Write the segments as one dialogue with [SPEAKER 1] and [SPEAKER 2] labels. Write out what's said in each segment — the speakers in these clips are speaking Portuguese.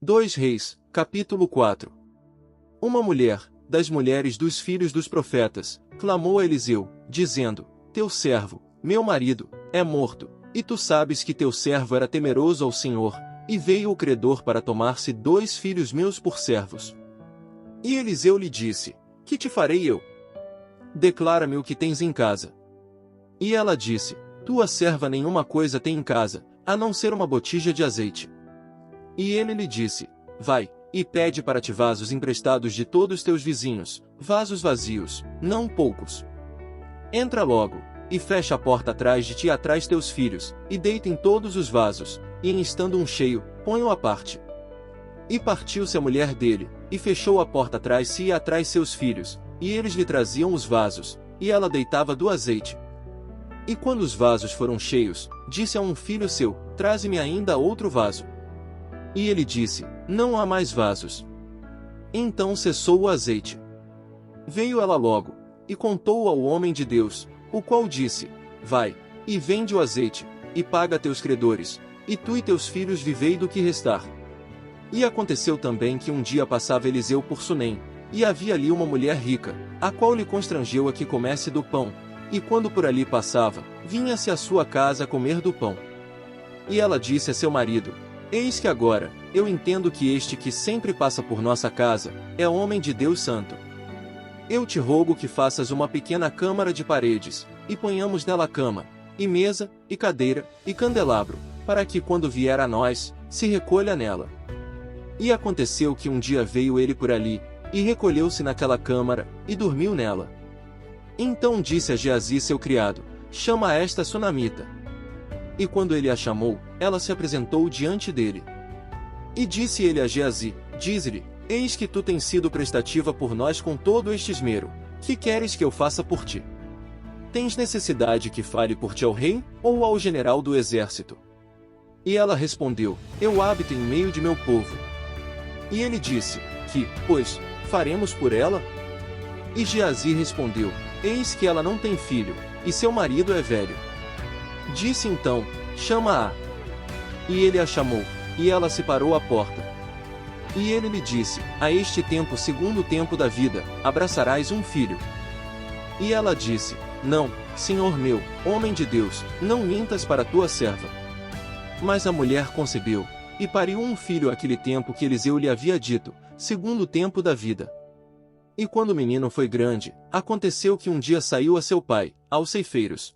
[SPEAKER 1] 2 Reis, capítulo 4. Uma mulher, das mulheres dos filhos dos profetas, clamou a Eliseu, dizendo: Teu servo, meu marido, é morto, e tu sabes que teu servo era temeroso ao Senhor, e veio o credor para tomar-se 2 filhos meus por servos. E Eliseu lhe disse: Que te farei eu? Declara-me o que tens em casa. E ela disse: Tua serva nenhuma coisa tem em casa, a não ser uma botija de azeite. E ele lhe disse: Vai, e pede para ti vasos emprestados de todos os teus vizinhos, vasos vazios, não poucos. Entra logo, e fecha a porta atrás de ti e atrás teus filhos, e deita em todos os vasos, e em estando um cheio, põe-o à parte. E partiu-se a mulher dele, e fechou a porta atrás si e atrás seus filhos, e eles lhe traziam os vasos, e ela deitava do azeite. E quando os vasos foram cheios, disse a um filho seu: Traze-me ainda outro vaso. E ele disse: Não há mais vasos. Então cessou o azeite. Veio ela logo, e contou ao homem de Deus, o qual disse: Vai, e vende o azeite, e paga teus credores, e tu e teus filhos vivei do que restar. E aconteceu também que um dia passava Eliseu por Sunem, e havia ali uma mulher rica, a qual lhe constrangeu a que comesse do pão, e quando por ali passava, vinha-se à sua casa a comer do pão. E ela disse a seu marido: Eis que agora, eu entendo que este que sempre passa por nossa casa, é homem de Deus Santo. Eu te rogo que faças uma pequena câmara de paredes, e ponhamos nela cama, e mesa, e cadeira, e candelabro, para que quando vier a nós, se recolha nela. E aconteceu que um dia veio ele por ali, e recolheu-se naquela câmara, e dormiu nela. Então disse a Geazi seu criado: Chama a esta sunamita. E quando ele a chamou, ela se apresentou diante dele. E disse ele a Geazi: Dize-lhe: Eis que tu tens sido prestativa por nós com todo este esmero, que queres que eu faça por ti? Tens necessidade que fale por ti ao rei, ou ao general do exército? E ela respondeu: Eu habito em meio de meu povo. E ele disse: Que, pois, faremos por ela? E Geazi respondeu: Eis que ela não tem filho, e seu marido é velho. Disse então: Chama-a. E ele a chamou, e ela se parou à porta. E ele lhe disse: A este tempo segundo o tempo da vida, abraçarás um filho. E ela disse: Não, senhor meu, homem de Deus, não mintas para tua serva. Mas a mulher concebeu, e pariu um filho àquele tempo que Eliseu lhe havia dito, segundo o tempo da vida. E quando o menino foi grande, aconteceu que um dia saiu a seu pai, aos ceifeiros.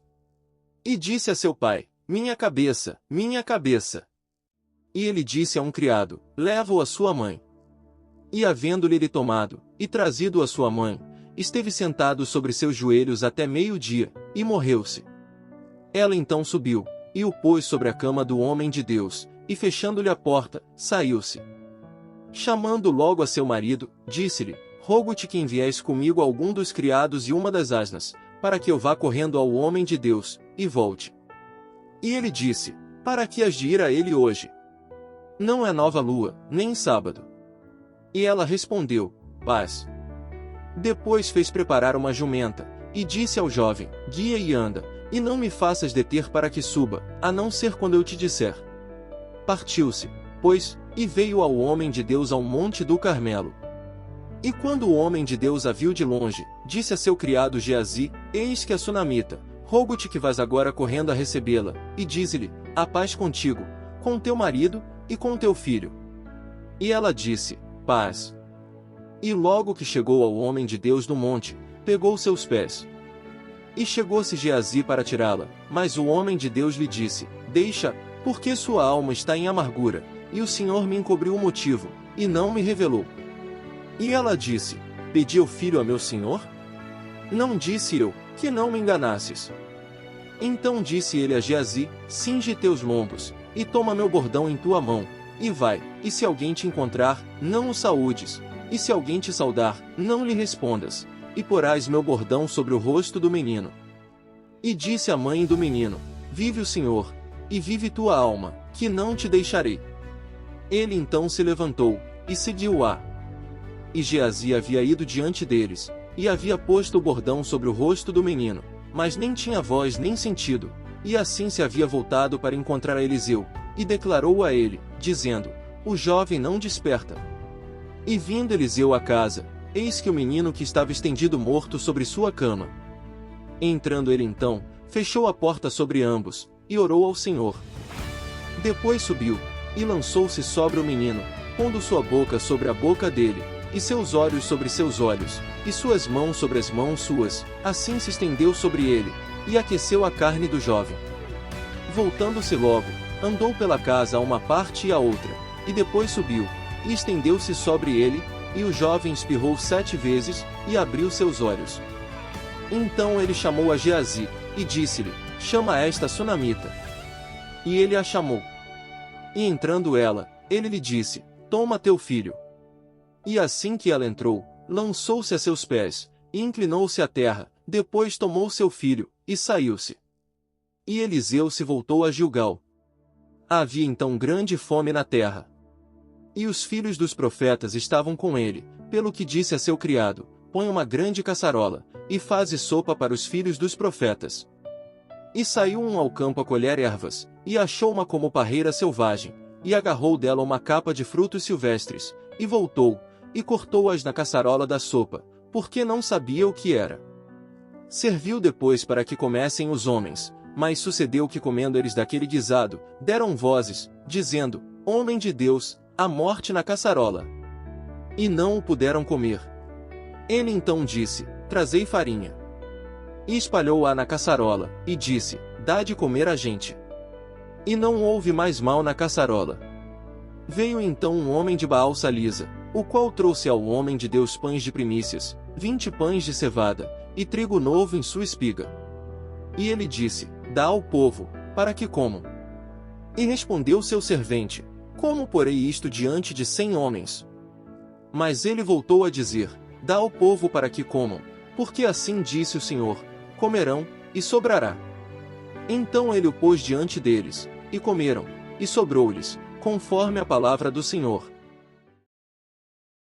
[SPEAKER 1] E disse a seu pai: Minha cabeça, minha cabeça. E ele disse a um criado: Leva-o à sua mãe. E havendo-lhe ele tomado, e trazido a sua mãe, esteve sentado sobre seus joelhos até meio-dia, e morreu-se. Ela então subiu, e o pôs sobre a cama do homem de Deus, e fechando-lhe a porta, saiu-se. Chamando logo a seu marido, disse-lhe: Rogo-te que envies comigo algum dos criados e uma das asnas, para que eu vá correndo ao homem de Deus, e volte. E ele disse: Para que has de ir a ele hoje? Não é nova lua, nem sábado. E ela respondeu: Paz. Depois fez preparar uma jumenta, e disse ao jovem: Guia e anda, e não me faças deter para que suba, a não ser quando eu te disser. Partiu-se, pois, e veio ao homem de Deus ao monte do Carmelo. E quando o homem de Deus a viu de longe, disse a seu criado Geazi: Eis que a sunamita, rogo-te que vás agora correndo a recebê-la, e dize-lhe: A paz contigo, com teu marido, e com teu filho. E ela disse: Paz. E logo que chegou ao homem de Deus no monte, pegou seus pés. E chegou-se Geazi para tirá-la, mas o homem de Deus lhe disse: Deixa, porque sua alma está em amargura, e o Senhor me encobriu o motivo, e não me revelou. E ela disse: Pedi o filho a meu senhor? Não disse eu, que não me enganasses. Então disse ele a Geazi: Cinge teus lombos, e toma meu bordão em tua mão, e vai, e se alguém te encontrar, não o saúdes, e se alguém te saudar, não lhe respondas, e porás meu bordão sobre o rosto do menino. E disse a mãe do menino: Vive o Senhor, e vive tua alma, que não te deixarei. Ele então se levantou, e seguiu-a. E Geazi havia ido diante deles, e havia posto o bordão sobre o rosto do menino, mas nem tinha voz nem sentido, e assim se havia voltado para encontrar a Eliseu, e declarou a ele, dizendo: o jovem não desperta. E vindo Eliseu à casa, eis que o menino que estava estendido morto sobre sua cama. Entrando ele então, fechou a porta sobre ambos, e orou ao Senhor. Depois subiu, e lançou-se sobre o menino, pondo sua boca sobre a boca dele, e seus olhos sobre seus olhos, e suas mãos sobre as mãos suas, assim se estendeu sobre ele, e aqueceu a carne do jovem. Voltando-se logo, andou pela casa a uma parte e a outra, e depois subiu, e estendeu-se sobre ele, e o jovem espirrou 7 vezes, e abriu seus olhos. Então ele chamou a Geazi, e disse-lhe, chama esta sunamita. E ele a chamou. E entrando ela, ele lhe disse, toma teu filho. E assim que ela entrou, lançou-se a seus pés, e inclinou-se à terra, depois tomou seu filho, e saiu-se. E Eliseu se voltou a Gilgal. Havia então grande fome na terra. E os filhos dos profetas estavam com ele, pelo que disse a seu criado, põe uma grande caçarola, e faze sopa para os filhos dos profetas. E saiu um ao campo a colher ervas, e achou uma como parreira selvagem, e agarrou dela uma capa de frutos silvestres, e voltou, e cortou-as na caçarola da sopa, porque não sabia o que era. Serviu depois para que comessem os homens, mas sucedeu que comendo eles daquele guisado, deram vozes, dizendo, homem de Deus, há morte na caçarola. E não o puderam comer. Ele então disse, trazei farinha. E espalhou-a na caçarola, e disse, dá de comer a gente. E não houve mais mal na caçarola. Veio então um homem de Baal-Salisa, o qual trouxe ao homem de Deus pães de primícias, 20 pães de cevada, e trigo novo em sua espiga. E ele disse, dá ao povo, para que comam. E respondeu seu servente, como porei isto diante de 100 homens? Mas ele voltou a dizer, dá ao povo para que comam, porque assim disse o Senhor, comerão, e sobrará. Então ele o pôs diante deles, e comeram, e sobrou-lhes, conforme a palavra do Senhor.